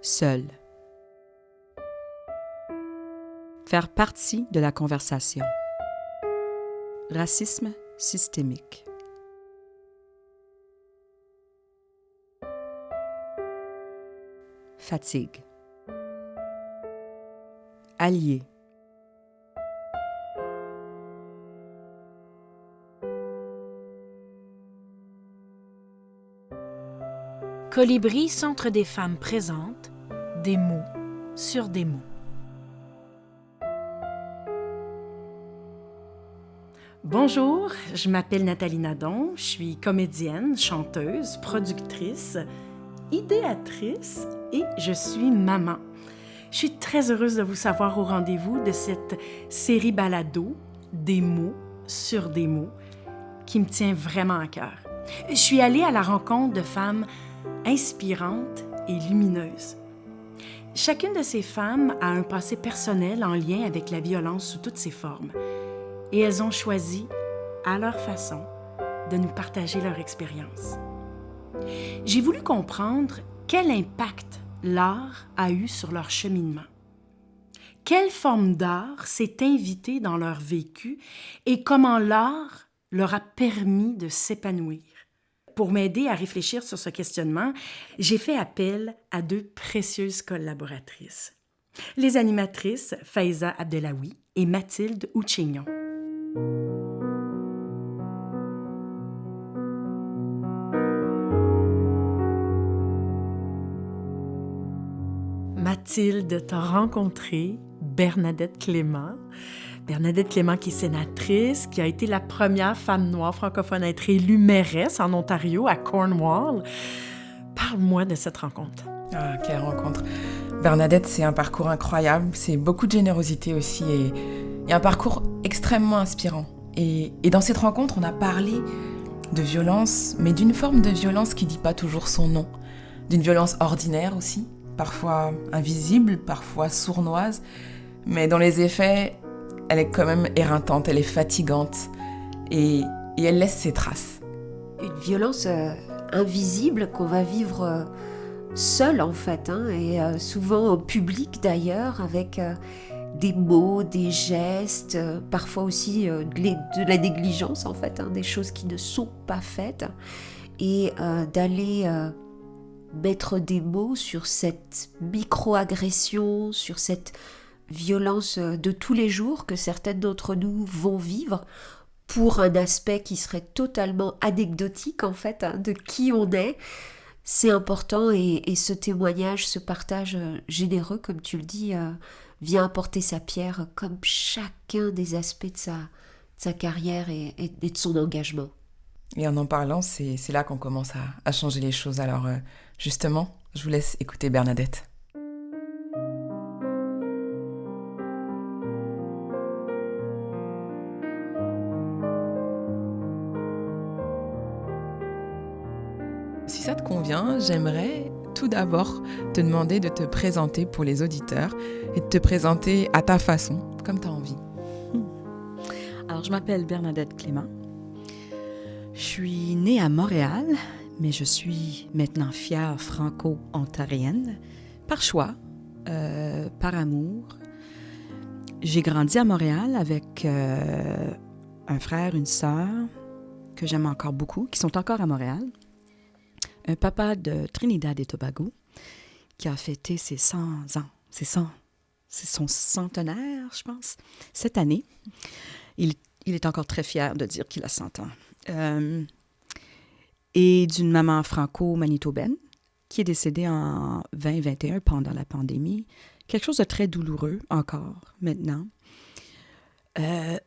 seul. Faire partie de la conversation. Racisme systémique. Fatigue. Allié. Colibri, Centre des femmes présente des mots sur des mots. Bonjour, je m'appelle Nathalie Nadon, je suis comédienne, chanteuse, productrice, idéatrice et je suis maman. Je suis très heureuse de vous savoir au rendez-vous de cette série balado, des mots sur des mots, qui me tient vraiment à cœur. Je suis allée à la rencontre de femmes inspirantes et lumineuses. Chacune de ces femmes a un passé personnel en lien avec la violence sous toutes ses formes. Et elles ont choisi, à leur façon, de nous partager leur expérience. J'ai voulu comprendre quel impact l'art a eu sur leur cheminement. Quelle forme d'art s'est invitée dans leur vécu et comment l'art leur a permis de s'épanouir. Pour m'aider à réfléchir sur ce questionnement, j'ai fait appel à deux précieuses collaboratrices. Les animatrices Faiza Abdelawi et Mathilde Ouchignon. Mathilde, t'as rencontré Bernadette Clément. Bernadette Clément qui est sénatrice, qui a été la première femme noire francophone à être élue mairesse en Ontario, à Cornwall. Parle-moi de cette rencontre. Ah, quelle rencontre. Bernadette, c'est un parcours incroyable, c'est beaucoup de générosité aussi et un parcours extrêmement inspirant. Et dans cette rencontre, on a parlé de violence, mais d'une forme de violence qui ne dit pas toujours son nom. D'une violence ordinaire aussi, parfois invisible, parfois sournoise, mais dans les effets, elle est quand même éreintante, elle est fatigante et elle laisse ses traces. Une violence invisible qu'on va vivre seul en fait, et souvent au public d'ailleurs, avec des mots, des gestes, parfois aussi de la négligence en fait, des choses qui ne sont pas faites, et d'aller mettre des mots sur cette micro-agression, sur cette violence de tous les jours que certaines d'entre nous vont vivre pour un aspect qui serait totalement anecdotique en fait, de qui on est. C'est important et ce témoignage, ce partage généreux, comme tu le dis, vient apporter sa pierre comme chacun des aspects de sa carrière et de son engagement. Et en parlant, c'est là qu'on commence à changer les choses. Alors justement, je vous laisse écouter Bernadette. Si ça te convient, j'aimerais tout d'abord te demander de te présenter pour les auditeurs et de te présenter à ta façon, comme tu as envie. Alors, je m'appelle Bernadette Clément. Je suis née à Montréal, mais je suis maintenant fière franco-ontarienne, par choix, par amour. J'ai grandi à Montréal avec un frère, une sœur que j'aime encore beaucoup, qui sont encore à Montréal. Un papa de Trinidad et Tobago qui a fêté ses 100 ans. C'est son centenaire, je pense, cette année. Il est encore très fier de dire qu'il a 100 ans. Et d'une maman franco-manitobaine qui est décédée en 2021 pendant la pandémie. Quelque chose de très douloureux encore maintenant.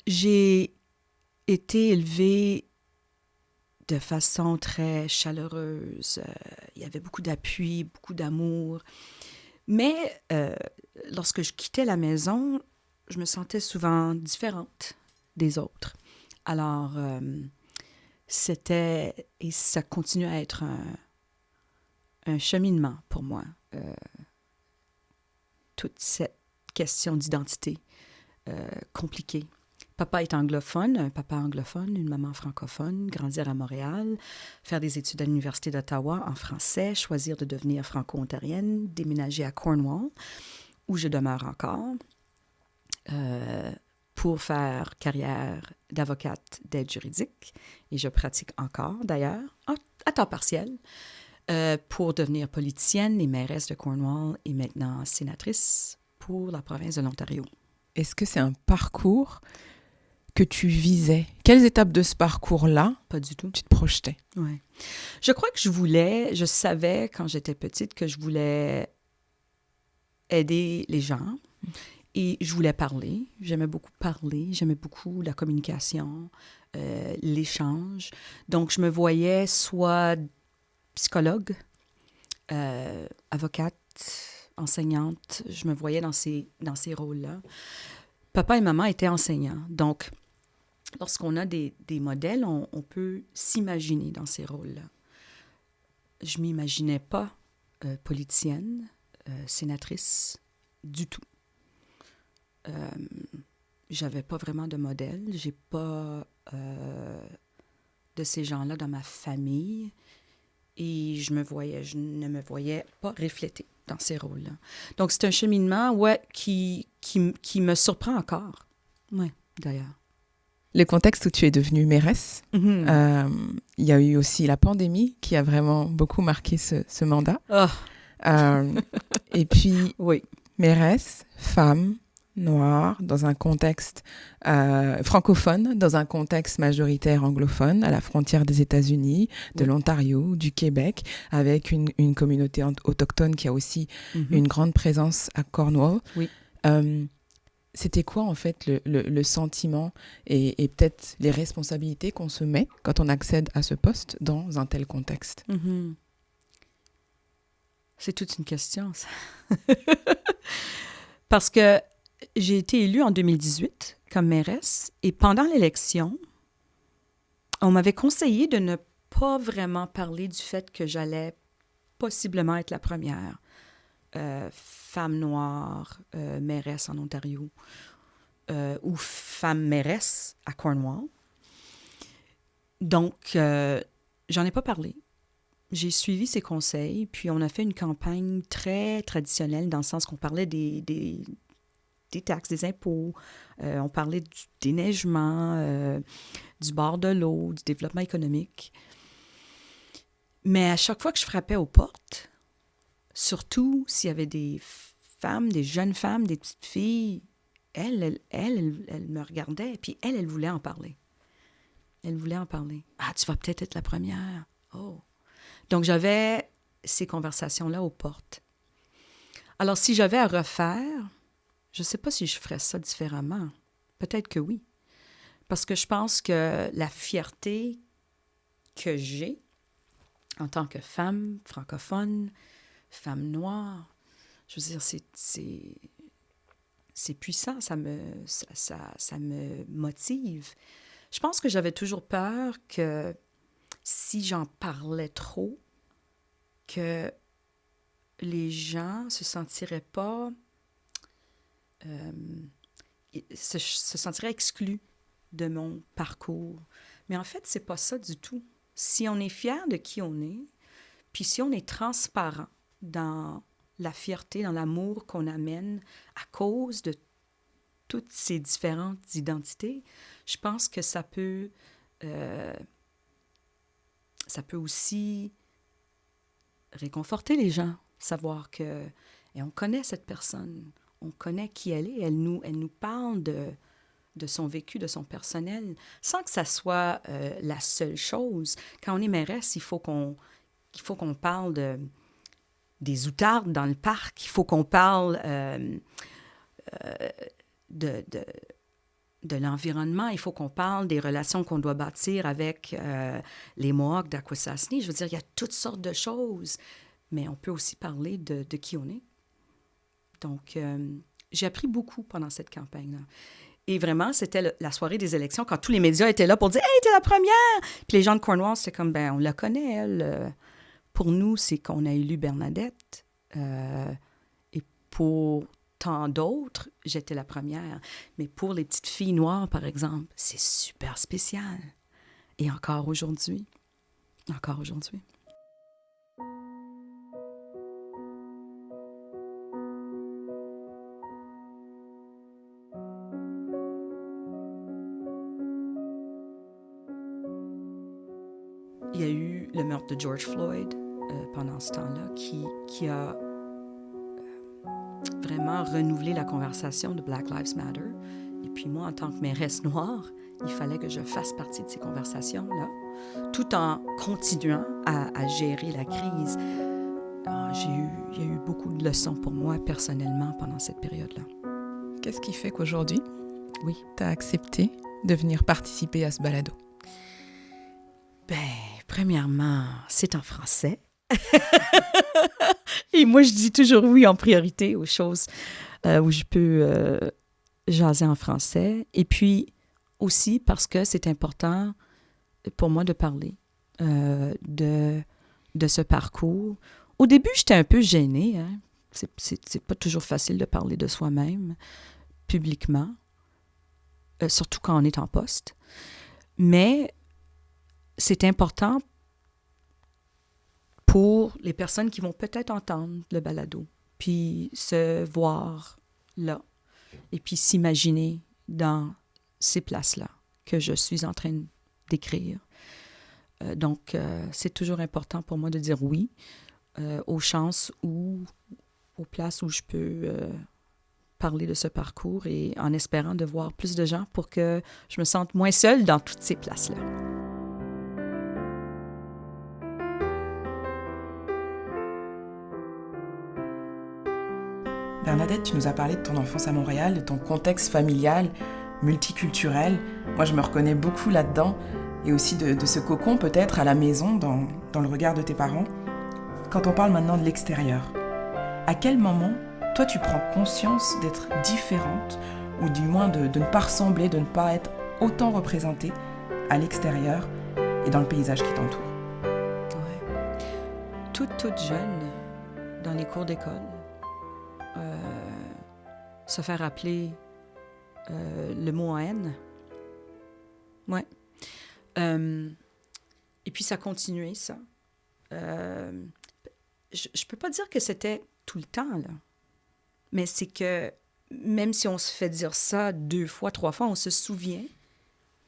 J'ai été élevée de façon très chaleureuse. Il y avait beaucoup d'appui, beaucoup d'amour. Mais lorsque je quittais la maison, je me sentais souvent différente des autres. Alors, c'était, et ça continue à être un cheminement pour moi. Toute cette question d'identité compliquée. Papa est anglophone, un papa anglophone, une maman francophone, grandir à Montréal, faire des études à l'Université d'Ottawa en français, choisir de devenir franco-ontarienne, déménager à Cornwall, où je demeure encore, pour faire carrière d'avocate d'aide juridique. Et je pratique encore, d'ailleurs, à temps partiel, pour devenir politicienne et mairesse de Cornwall et maintenant sénatrice pour la province de l'Ontario. Est-ce que c'est un parcours que tu visais? Quelles étapes de ce parcours-là Pas du tout. tu te projetais? Ouais. Je crois que je savais quand j'étais petite que je voulais aider les gens et je voulais parler. J'aimais beaucoup parler, j'aimais beaucoup la communication, l'échange. Donc, je me voyais soit psychologue, avocate, enseignante. Je me voyais dans ces rôles-là. Papa et maman étaient enseignants. Donc, lorsqu'on a des modèles, on peut s'imaginer dans ces rôles-là. Je ne m'imaginais pas politicienne, sénatrice, du tout. J'avais pas vraiment de modèle. J'ai pas de ces gens-là dans ma famille. Et je ne me voyais pas reflétée dans ces rôles-là. Donc, c'est un cheminement, qui me surprend encore. Oui, d'ailleurs. Le contexte où tu es devenue mairesse, il y a eu aussi la pandémie qui a vraiment beaucoup marqué ce mandat. Et puis, oui. Mairesse, femme, noire, dans un contexte francophone, dans un contexte majoritaire anglophone, à la frontière des États-Unis, de l'Ontario, du Québec, avec une communauté autochtone qui a aussi une grande présence à Cornwall. Oui. C'était quoi, en fait, le sentiment et peut-être les responsabilités qu'on se met quand on accède à ce poste dans un tel contexte? C'est toute une question, ça. Parce que j'ai été élue en 2018 comme mairesse et pendant l'élection, on m'avait conseillé de ne pas vraiment parler du fait que j'allais possiblement être la première femme noire mairesse en Ontario ou femme mairesse à Cornwall. Donc, j'en ai pas parlé. J'ai suivi ses conseils, puis on a fait une campagne très traditionnelle dans le sens qu'on parlait des taxes, des impôts, on parlait du déneigement, du bord de l'eau, du développement économique. Mais à chaque fois que je frappais aux portes, surtout s'il y avait des femmes, des jeunes femmes, des petites filles, elle me regardait, puis elle voulait en parler. Elle voulait en parler. « Ah, tu vas peut-être être la première. Oh! » Donc, j'avais ces conversations-là aux portes. Alors, si j'avais à refaire, je ne sais pas si je ferais ça différemment. Peut-être que oui. Parce que je pense que la fierté que j'ai en tant que femme francophone, femme noire, je veux dire, c'est puissant, ça me motive. Je pense que j'avais toujours peur que si j'en parlais trop, que les gens se sentiraient pas... se sentiraient exclus de mon parcours. Mais en fait, c'est pas ça du tout. Si on est fier de qui on est, puis si on est transparent dans la fierté, dans l'amour qu'on amène à cause de toutes ces différentes identités, je pense que ça peut aussi réconforter les gens, savoir que on connaît cette personne, on connaît qui elle est, elle nous parle de son vécu, de son personnel, sans que ça soit la seule chose. Quand on est mairesse, il faut qu'on parle des outardes dans le parc, il faut qu'on parle de l'environnement, il faut qu'on parle des relations qu'on doit bâtir avec les Mohawks d'Akwesasne. Je veux dire, il y a toutes sortes de choses, mais on peut aussi parler de qui on est. Donc, j'ai appris beaucoup pendant cette campagne-là. Et vraiment, c'était la soirée des élections, quand tous les médias étaient là pour dire « Hey, t'es la première! » Puis les gens de Cornwall, c'était comme « Ben, on la connaît, elle. » Pour nous, c'est qu'on a élu Bernadette. Et pour tant d'autres, j'étais la première. Mais pour les petites filles noires, par exemple, c'est super spécial. Et encore aujourd'hui. Encore aujourd'hui. Il y a eu le meurtre de George Floyd pendant ce temps-là qui a vraiment renouvelé la conversation de Black Lives Matter. Et puis moi, en tant que mairesse noire, il fallait que je fasse partie de ces conversations-là, tout en continuant à gérer la crise. Il y a eu beaucoup de leçons pour moi personnellement pendant cette période-là. Qu'est-ce qui fait qu'aujourd'hui, oui, tu as accepté de venir participer à ce balado? Premièrement, c'est en français. Et moi, je dis toujours oui en priorité aux choses où je peux jaser en français. Et puis aussi parce que c'est important pour moi de parler de ce parcours. Au début, j'étais un peu gênée. Hein? C'est pas toujours facile de parler de soi-même publiquement, surtout quand on est en poste. Mais c'est important pour les personnes qui vont peut-être entendre le balado, puis se voir là, et puis s'imaginer dans ces places-là que je suis en train d'écrire. Donc, c'est toujours important pour moi de dire oui aux chances ou aux places où je peux parler de ce parcours et en espérant de voir plus de gens pour que je me sente moins seule dans toutes ces places-là. Bernadette, tu nous as parlé de ton enfance à Montréal, de ton contexte familial, multiculturel. Moi, je me reconnais beaucoup là-dedans, et aussi de ce cocon peut-être à la maison, dans le regard de tes parents. Quand on parle maintenant de l'extérieur, à quel moment, toi, tu prends conscience d'être différente, ou du moins de ne pas ressembler, de ne pas être autant représentée à l'extérieur et dans le paysage qui t'entoure? Ouais. Toute jeune, dans les cours d'école, se faire appeler le mot en haine. Ouais. Et puis ça a continué, ça. Je peux pas dire que c'était tout le temps, là. Mais c'est que même si on se fait dire ça 2 fois, 3 fois, on se souvient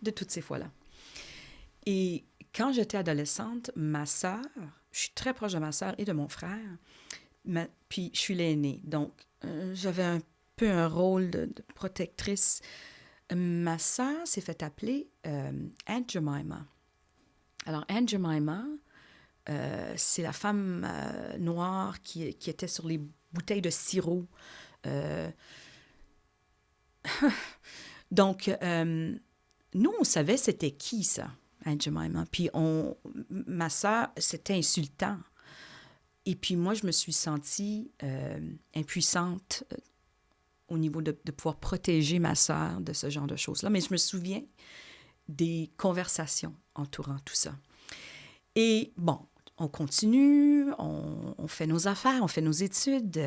de toutes ces fois-là. Et quand j'étais adolescente, ma sœur, je suis très proche de ma sœur et de mon frère, puis je suis l'aînée, donc j'avais un peu un rôle de protectrice. Ma sœur s'est fait appeler Aunt Jemima. Alors, Aunt Jemima, c'est la femme noire qui était sur les bouteilles de sirop. Donc, nous, on savait c'était qui, ça, Aunt Jemima. Puis, ma sœur, c'était insultant. Et puis, moi, je me suis sentie impuissante au niveau de pouvoir protéger ma sœur de ce genre de choses-là. Mais je me souviens des conversations entourant tout ça. Et bon, on continue, on fait nos affaires, on fait nos études.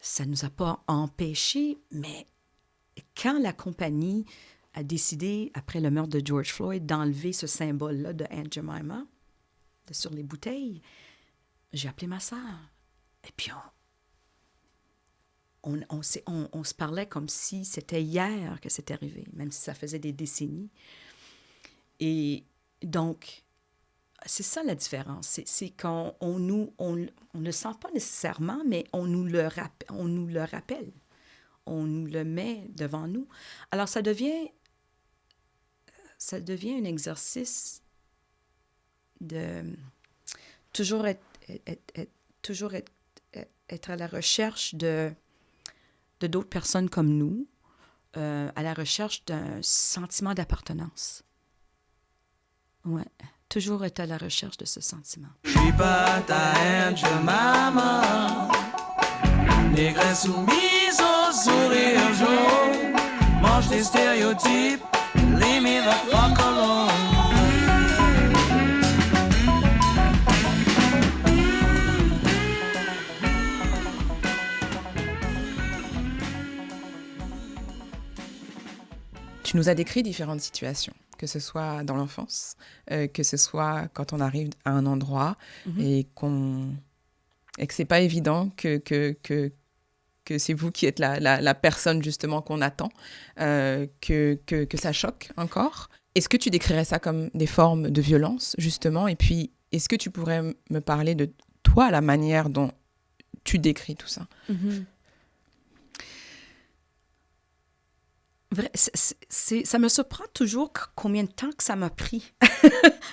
Ça ne nous a pas empêchés, mais quand la compagnie a décidé, après le meurtre de George Floyd, d'enlever ce symbole-là de Aunt Jemima sur les bouteilles, j'ai appelé ma sœur. Et puis, on se parlait comme si c'était hier que c'était arrivé, même si ça faisait des décennies. Et donc, c'est ça la différence. C'est quand on ne le sent pas nécessairement, mais on nous le rappelle. On nous le met devant nous. Alors, ça devient un exercice de toujours être à la recherche de d'autres personnes comme nous, à la recherche d'un sentiment d'appartenance. Ouais, toujours être à la recherche de ce sentiment. Je suis pas ta Aunt Jemima, négresse soumise au sourire jaune, mange des stéréotypes, leave me the fuck alone. Tu nous as décrit différentes situations, que ce soit dans l'enfance, que ce soit quand on arrive à un endroit et que c'est pas évident, que c'est vous qui êtes la personne justement qu'on attend, que ça choque encore. Est-ce que tu décrirais ça comme des formes de violence, justement? Et puis, est-ce que tu pourrais me parler de toi, la manière dont tu décris tout ça? Ça me surprend toujours combien de temps que ça m'a pris.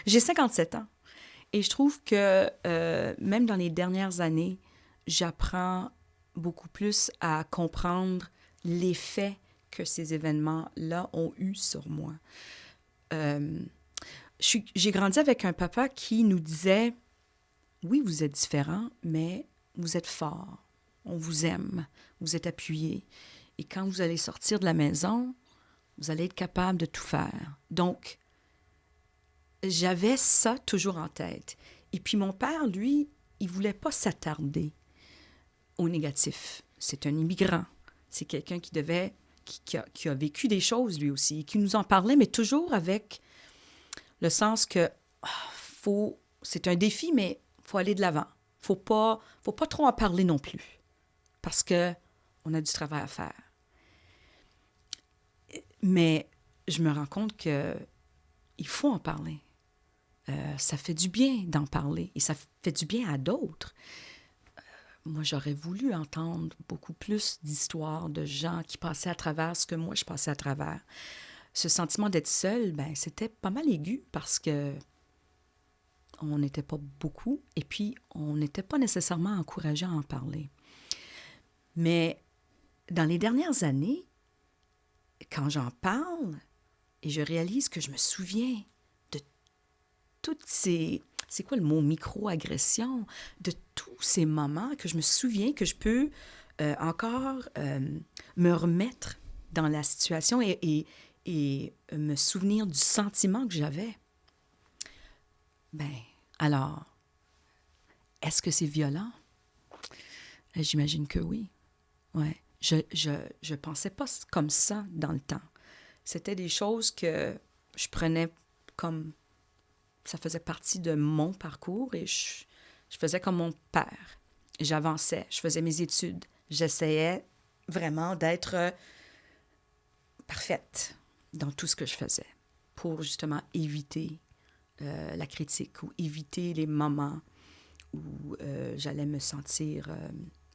J'ai 57 ans. Et je trouve que même dans les dernières années, j'apprends beaucoup plus à comprendre l'effet que ces événements-là ont eu sur moi. J'ai grandi avec un papa qui nous disait, oui, vous êtes différents, mais vous êtes forts, on vous aime, vous êtes appuyés. Et quand vous allez sortir de la maison, vous allez être capable de tout faire. Donc, j'avais ça toujours en tête. Et puis mon père, lui, il ne voulait pas s'attarder au négatif. C'est un immigrant. C'est quelqu'un qui a vécu des choses, lui aussi, qui nous en parlait, mais toujours avec le sens que c'est un défi, mais il faut aller de l'avant. Faut pas trop en parler non plus, parce qu'on a du travail à faire. Mais je me rends compte qu'il faut en parler. Ça fait du bien d'en parler et ça fait du bien à d'autres. Moi, j'aurais voulu entendre beaucoup plus d'histoires de gens qui passaient à travers ce que moi, je passais à travers. Ce sentiment d'être seul, c'était pas mal aigu parce que on n'était pas beaucoup et puis on n'était pas nécessairement encouragé à en parler. Mais dans les dernières années, quand j'en parle et je réalise que je me souviens de toutes ces... C'est quoi le mot? Micro-agression? De tous ces moments que je me souviens que je peux encore me remettre dans la situation et me souvenir du sentiment que j'avais. Alors, est-ce que c'est violent? J'imagine que oui. Ouais. Je pensais pas comme ça dans le temps. C'était des choses que je prenais comme... Ça faisait partie de mon parcours et je faisais comme mon père. J'avançais, je faisais mes études. J'essayais vraiment d'être parfaite dans tout ce que je faisais pour justement éviter la critique ou éviter les moments où j'allais me sentir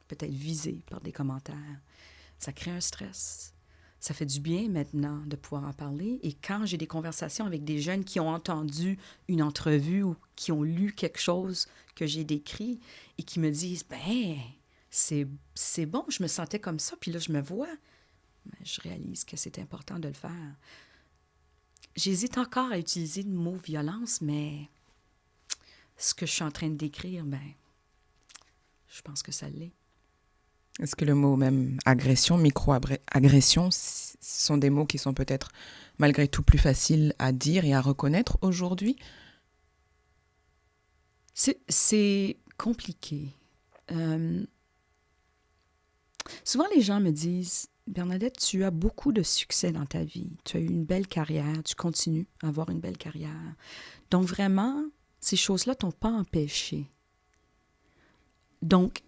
peut-être visée par des commentaires. Ça crée un stress. Ça fait du bien maintenant de pouvoir en parler. Et quand j'ai des conversations avec des jeunes qui ont entendu une entrevue ou qui ont lu quelque chose que j'ai décrit et qui me disent « c'est bon, je me sentais comme ça, puis là, je me vois. » Je réalise que c'est important de le faire. J'hésite encore à utiliser le mot « violence », mais ce que je suis en train de décrire, je pense que ça l'est. Est-ce que le mot même agression, micro-agression, ce sont des mots qui sont peut-être malgré tout plus faciles à dire et à reconnaître aujourd'hui? C'est compliqué. Souvent, les gens me disent « Bernadette, tu as beaucoup de succès dans ta vie. Tu as eu une belle carrière. Tu continues à avoir une belle carrière. Donc, vraiment, ces choses-là ne t'ont pas empêché. » Donc,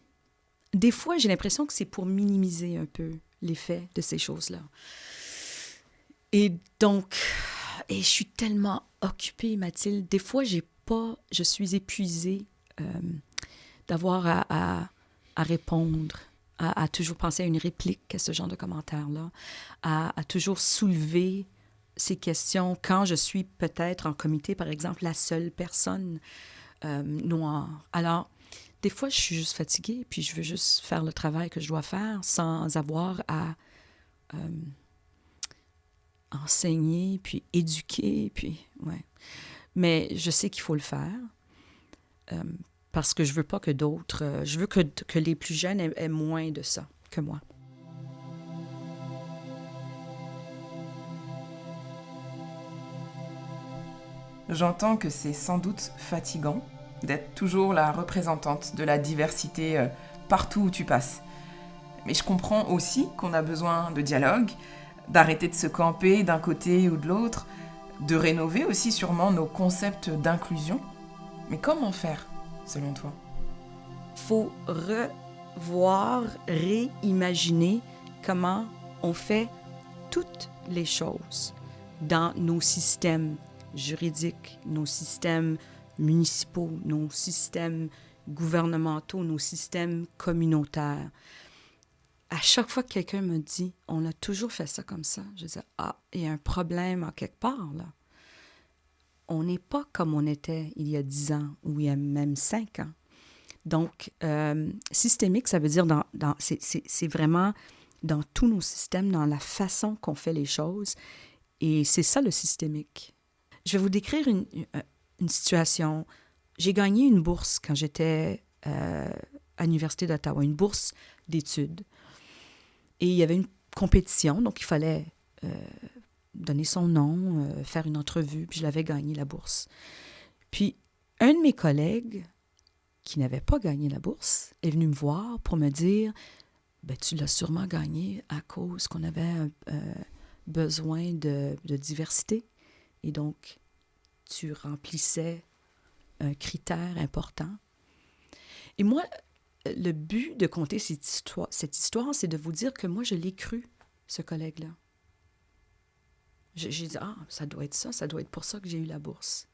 des fois, j'ai l'impression que c'est pour minimiser un peu l'effet de ces choses-là. Et donc, je suis tellement occupée, Mathilde. Des fois, je suis épuisée d'avoir à répondre, à toujours penser à une réplique à ce genre de commentaires-là, à toujours soulever ces questions quand je suis peut-être en comité, par exemple, la seule personne noire. Alors, des fois, je suis juste fatiguée, puis je veux juste faire le travail que je dois faire sans avoir à enseigner, puis éduquer, puis ouais. Mais je sais qu'il faut le faire parce que je veux pas que d'autres... je veux que les plus jeunes aient moins de ça que moi. J'entends que c'est sans doute fatigant d'être toujours la représentante de la diversité partout où tu passes. Mais je comprends aussi qu'on a besoin de dialogue, d'arrêter de se camper d'un côté ou de l'autre, de rénover aussi sûrement nos concepts d'inclusion. Mais comment faire, selon toi? Faut revoir, réimaginer comment on fait toutes les choses dans nos systèmes juridiques, nos systèmes municipaux, nos systèmes gouvernementaux, nos systèmes communautaires. À chaque fois que quelqu'un me dit « on a toujours fait ça comme ça », je dis « ah, il y a un problème en quelque part, là. » On n'est pas comme on était il y a 10 ans ou il y a même 5 ans. Donc, systémique, ça veut dire c'est vraiment dans tous nos systèmes, dans la façon qu'on fait les choses. Et c'est ça le systémique. Je vais vous décrire une situation. J'ai gagné une bourse quand j'étais à l'Université d'Ottawa, une bourse d'études. Et il y avait une compétition, donc il fallait donner son nom, faire une entrevue, puis je l'avais gagné la bourse. Puis, un de mes collègues qui n'avait pas gagné la bourse est venu me voir pour me dire « ben, tu l'as sûrement gagné à cause qu'on avait besoin de diversité. Et donc, tu remplissais un critère important. » Et moi, le but de conter cette histoire, c'est de vous dire que moi, je l'ai cru, ce collègue-là. J'ai dit, ah, ça doit être ça, ça doit être pour ça que j'ai eu la bourse.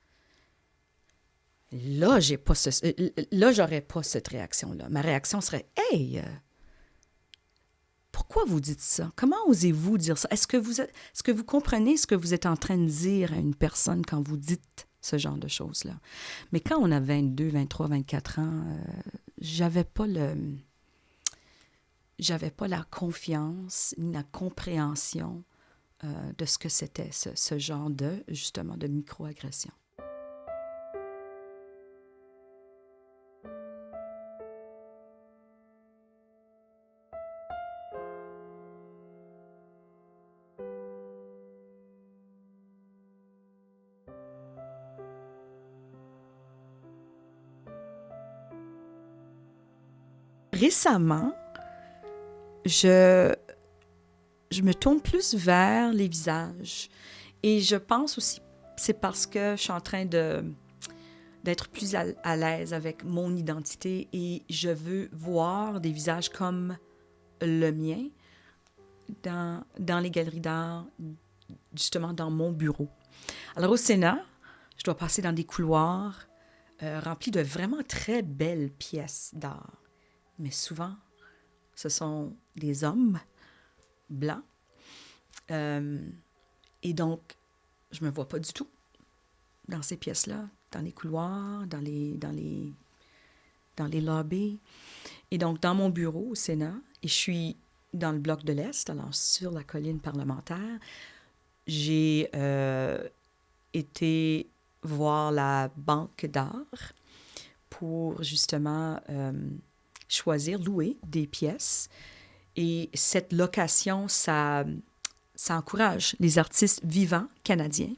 Là, j'aurais pas cette réaction-là. Ma réaction serait, hey, pourquoi vous dites ça? Comment osez-vous dire ça? Est-ce que vous comprenez ce que vous êtes en train de dire à une personne quand vous dites ce genre de choses-là? Mais quand on a 22, 23, 24 ans, j'avais pas la confiance ni la compréhension de ce que c'était ce genre justement, de microagression. Récemment, je me tourne plus vers les visages. Et je pense aussi c'est parce que je suis en train d'être plus à l'aise avec mon identité et je veux voir des visages comme le mien dans les galeries d'art, justement dans mon bureau. Alors au Sénat, je dois passer dans des couloirs remplis de vraiment très belles pièces d'art. Mais souvent, ce sont des hommes blancs. Et donc, je me vois pas du tout dans ces pièces-là, dans les couloirs, dans les lobbies. Et donc, dans mon bureau au Sénat, et je suis dans le bloc de l'Est, alors sur la colline parlementaire, j'ai été voir la Banque d'art pour justement louer des pièces. Et cette location, ça encourage les artistes vivants canadiens.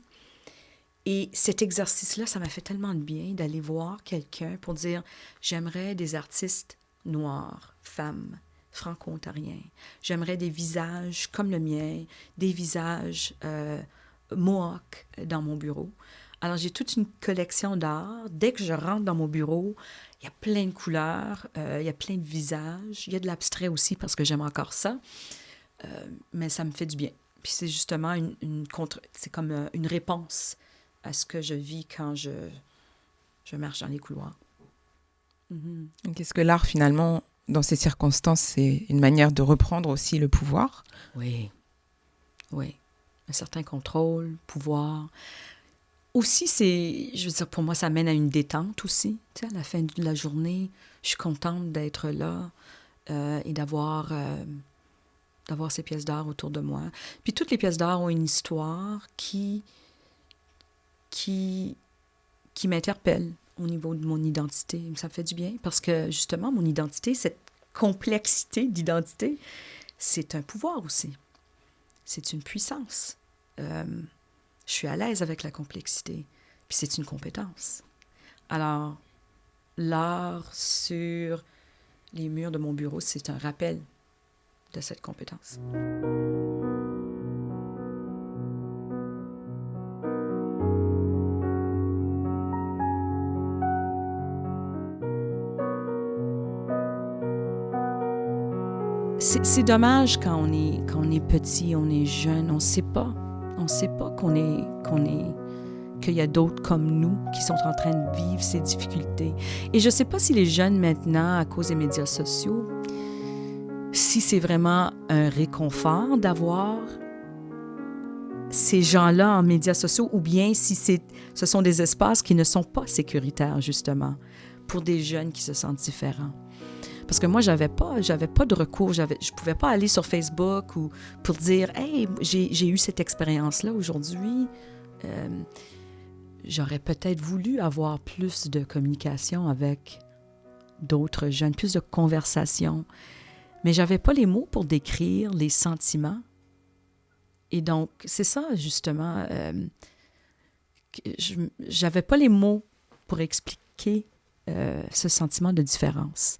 Et cet exercice-là, ça m'a fait tellement de bien d'aller voir quelqu'un pour dire « J'aimerais des artistes noirs, femmes, franco-ontariens. J'aimerais des visages comme le mien, des visages mohawks dans mon bureau. » Alors, j'ai toute une collection d'art. Dès que je rentre dans mon bureau, il y a plein de couleurs, il y a plein de visages. Il y a de l'abstrait aussi parce que j'aime encore ça. Mais ça me fait du bien. Puis c'est justement c'est comme une réponse à ce que je vis quand je marche dans les couloirs. Mm-hmm. Qu'est-ce que l'art, finalement, dans ces circonstances, c'est une manière de reprendre aussi le pouvoir? Oui. Un certain contrôle, pouvoir. Aussi, je veux dire, pour moi, ça mène à une détente aussi. Tu sais, à la fin de la journée, je suis contente d'être là et d'avoir ces pièces d'art autour de moi. Puis toutes les pièces d'art ont une histoire qui m'interpelle au niveau de mon identité. Ça me fait du bien parce que, justement, mon identité, cette complexité d'identité, c'est un pouvoir aussi. C'est une puissance. Je suis à l'aise avec la complexité. Puis c'est une compétence. Alors, l'art sur les murs de mon bureau, c'est un rappel de cette compétence. c'est dommage quand on est petit, on est jeune, on sait pas qu'il y a d'autres comme nous qui sont en train de vivre ces difficultés. Et je sais pas si les jeunes maintenant, à cause des médias sociaux, si c'est vraiment un réconfort d'avoir ces gens-là en médias sociaux ou bien si ce sont des espaces qui ne sont pas sécuritaires, justement, pour des jeunes qui se sentent différents. Parce que moi, j'avais pas de recours. Je pouvais pas aller sur Facebook ou pour dire « Hey, j'ai eu cette expérience-là aujourd'hui. J'aurais peut-être voulu avoir plus de communication avec d'autres jeunes, plus de conversation. » Mais j'avais pas les mots pour décrire les sentiments. Et donc, c'est ça, justement. J'avais pas les mots pour expliquer ce sentiment de différence.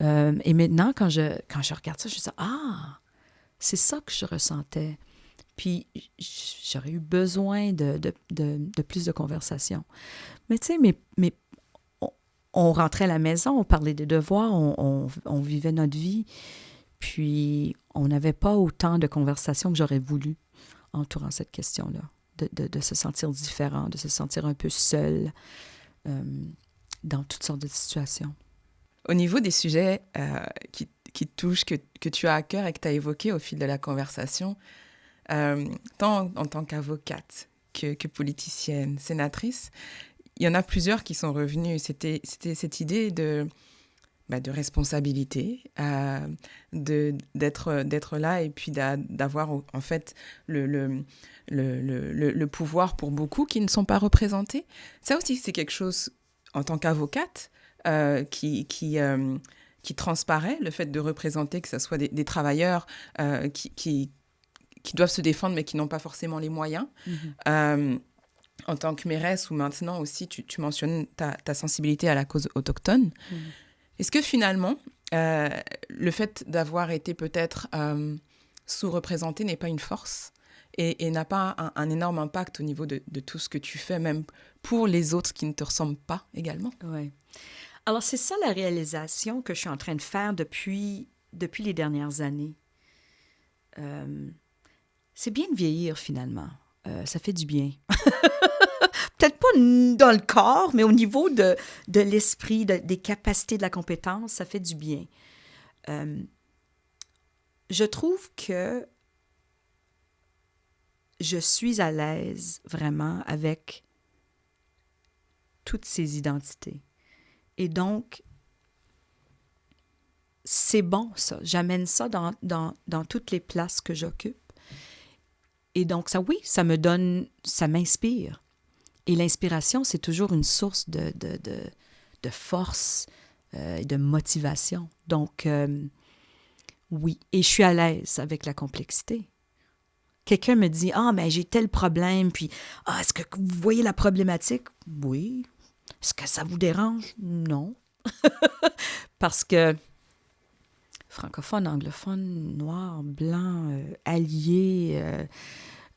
Et maintenant, quand je regarde ça, je me dis « Ah, c'est ça que je ressentais. » Puis, j'aurais eu besoin de plus de conversation. Mais tu sais, on rentrait à la maison, on parlait des devoirs, on vivait notre vie. Puis, on n'avait pas autant de conversations que j'aurais voulu entourant cette question-là, de se sentir différent, de se sentir un peu seul dans toutes sortes de situations. Au niveau des sujets qui te touchent, que tu as à cœur et que tu as évoqués au fil de la conversation, tant en tant qu'avocate que politicienne, sénatrice, il y en a plusieurs qui sont revenus. C'était cette idée de responsabilité, d'être là et puis d'avoir en fait le pouvoir pour beaucoup qui ne sont pas représentés. Ça aussi, c'est quelque chose, en tant qu'avocate, qui transparaît, le fait de représenter, que ce soit des travailleurs qui doivent se défendre mais qui n'ont pas forcément les moyens. Mm-hmm. En tant que mairesse, ou maintenant aussi, tu mentionnes ta sensibilité à la cause autochtone. Mm-hmm. Est-ce que finalement, le fait d'avoir été peut-être sous-représenté n'est pas une force et n'a pas un énorme impact au niveau de tout ce que tu fais, même pour les autres qui ne te ressemblent pas également? Oui. Alors, c'est ça la réalisation que je suis en train de faire depuis les dernières années. C'est bien de vieillir, finalement. Ça fait du bien. Peut-être pas dans le corps, mais au niveau de l'esprit, des capacités, de la compétence, ça fait du bien. Je trouve que je suis à l'aise vraiment avec toutes ces identités. Et donc, c'est bon, ça. J'amène ça dans toutes les places que j'occupe. Et donc, ça m'inspire. Et l'inspiration, c'est toujours une source de force et de motivation. Donc, oui. Et je suis à l'aise avec la complexité. Quelqu'un me dit « Ah, mais j'ai tel problème, puis est-ce que vous voyez la problématique? » Oui. Est-ce que ça vous dérange? Non. Parce que francophone, anglophone, noir, blanc, allié,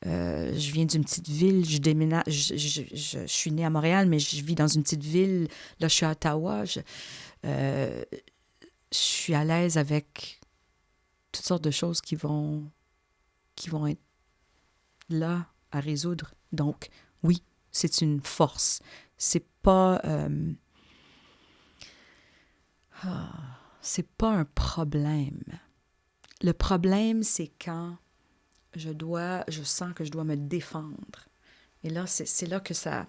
je viens d'une petite ville, je déménage, je suis née à Montréal, mais je vis dans une petite ville, là je suis à Ottawa, je suis à l'aise avec toutes sortes de choses qui vont être là à résoudre. Donc, oui, c'est une force. C'est pas un problème. Le problème, c'est quand je sens que je dois me défendre. Et là, c'est là que je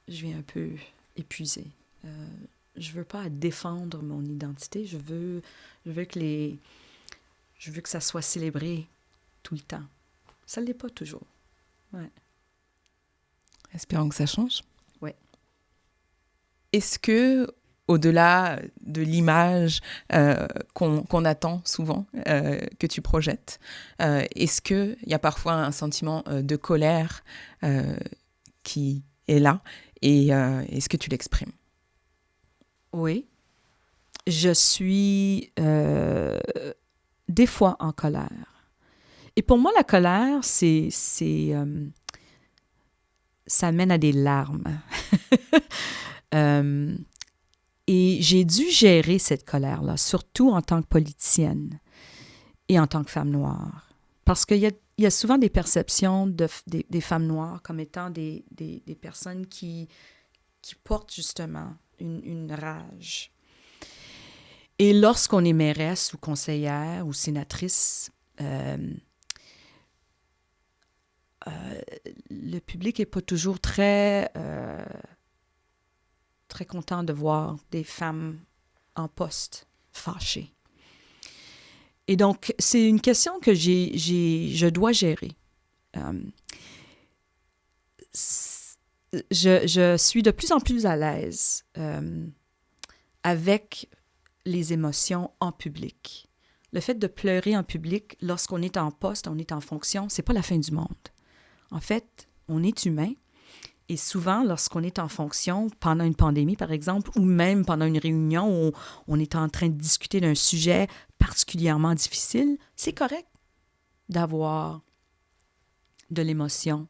viens un peu épuisée. Je veux pas défendre mon identité. Je veux que ça soit célébré tout le temps. Ça ne l'est pas toujours. Ouais. Espérons que ça change. Oui. Est-ce que, au-delà de l'image qu'on attend souvent, que tu projettes, est-ce qu'il y a parfois un sentiment de colère qui est là et est-ce que tu l'exprimes? Oui. Je suis des fois en colère. Et pour moi, la colère, ça mène à des larmes. Et j'ai dû gérer cette colère-là, surtout en tant que politicienne. et en tant que femme noire. Parce qu'il y a souvent des perceptions des femmes noires comme étant des personnes qui portent justement une rage. Et lorsqu'on est mairesse ou conseillère ou sénatrice, le public n'est pas toujours très content de voir des femmes en poste fâchées. Et donc, c'est une question que je dois gérer. Je suis de plus en plus à l'aise avec les émotions en public. Le fait de pleurer en public lorsqu'on est en poste, on est en fonction, c'est pas la fin du monde. En fait, on est humain et souvent, lorsqu'on est en fonction, pendant une pandémie, par exemple, ou même pendant une réunion où on est en train de discuter d'un sujet particulièrement difficile, c'est correct d'avoir de l'émotion.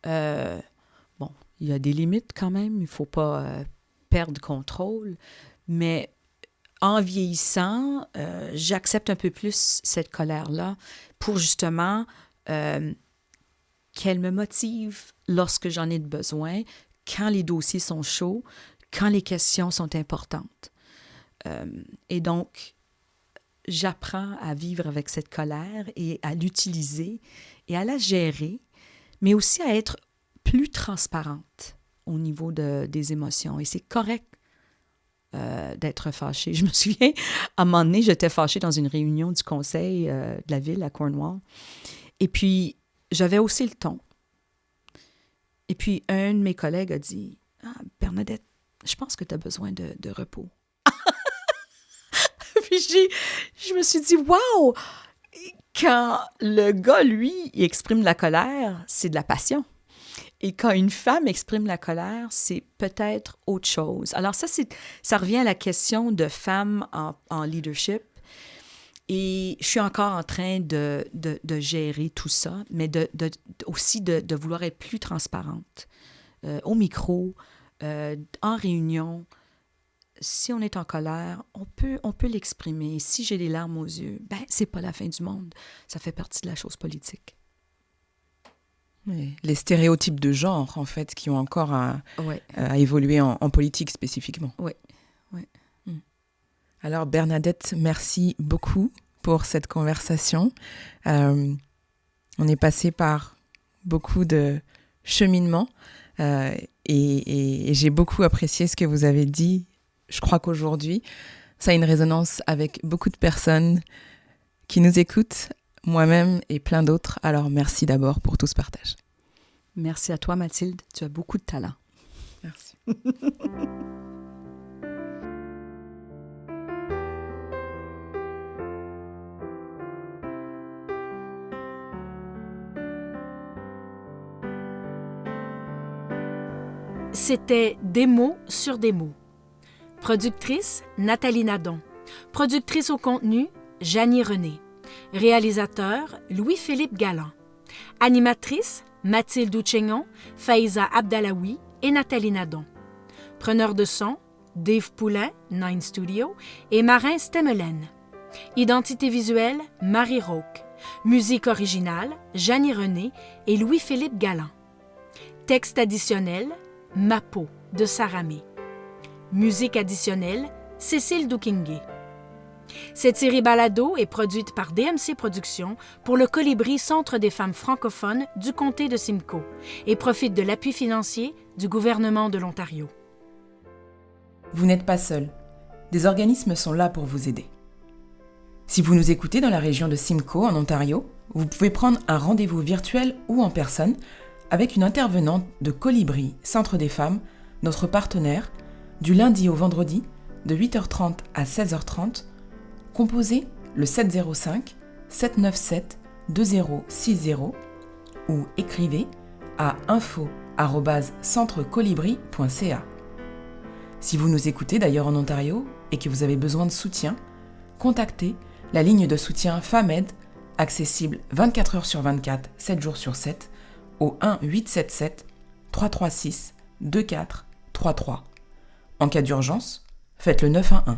Bon, il y a des limites quand même, il ne faut pas perdre contrôle, mais en vieillissant, j'accepte un peu plus cette colère-là pour justement qu'elle me motive lorsque j'en ai besoin, quand les dossiers sont chauds, quand les questions sont importantes. Et donc, j'apprends à vivre avec cette colère et à l'utiliser et à la gérer, mais aussi à être plus transparente au niveau des émotions. Et c'est correct d'être fâchée. Je me souviens, à un moment donné, j'étais fâchée dans une réunion du conseil de la ville à Cornwall. Et puis, j'avais haussé le ton. Et puis, un de mes collègues a dit « Ah, Bernadette, je pense que tu as besoin de repos. » Puis je me suis dit « Wow! » Quand le gars, lui, il exprime la colère, c'est de la passion. Et quand une femme exprime la colère, c'est peut-être autre chose. Alors ça revient à la question de femmes en leadership. Et je suis encore en train de gérer tout ça, mais aussi de vouloir être plus transparente. Au micro, en réunion, si on est en colère, on peut l'exprimer. Si j'ai les larmes aux yeux, c'est pas la fin du monde. Ça fait partie de la chose politique. Oui, les stéréotypes de genre, en fait, qui ont encore à évoluer en politique spécifiquement. Oui. Alors, Bernadette, merci beaucoup pour cette conversation. On est passé par beaucoup de cheminements et j'ai beaucoup apprécié ce que vous avez dit. Je crois qu'aujourd'hui, ça a une résonance avec beaucoup de personnes qui nous écoutent, moi-même et plein d'autres. Alors, merci d'abord pour tout ce partage. Merci à toi, Mathilde. Tu as beaucoup de talent. Merci. C'était Des mots sur des mots. Productrice, Nathalie Nadon. Productrice au contenu, Janie René. Réalisateur, Louis-Philippe Galland. Animatrice, Mathilde Ouchengon, Faiza Abdallaoui et Nathalie Nadon. Preneur de son, Dave Poulain, Nine Studio, et Marin Stemelen. Identité visuelle, Marie Rauque. Musique originale, Janie René et Louis-Philippe Galland. Texte additionnel, Ma peau de Saramé. Musique additionnelle, Cécile Doukingué. Cette série balado est produite par DMC Productions pour le Colibri Centre des femmes francophones du comté de Simcoe et profite de l'appui financier du gouvernement de l'Ontario. Vous n'êtes pas seul. Des organismes sont là pour vous aider. Si vous nous écoutez dans la région de Simcoe, en Ontario, vous pouvez prendre un rendez-vous virtuel ou en personne avec une intervenante de Colibri Centre des femmes, notre partenaire, du lundi au vendredi, de 8h30 à 16h30, composez le 705-797-2060 ou écrivez à info@centrecolibri.ca. Si vous nous écoutez d'ailleurs en Ontario et que vous avez besoin de soutien, contactez la ligne de soutien FAMED, accessible 24 heures sur 24, 7 jours sur 7, au 1-877-336-2433. En cas d'urgence, faites le 911.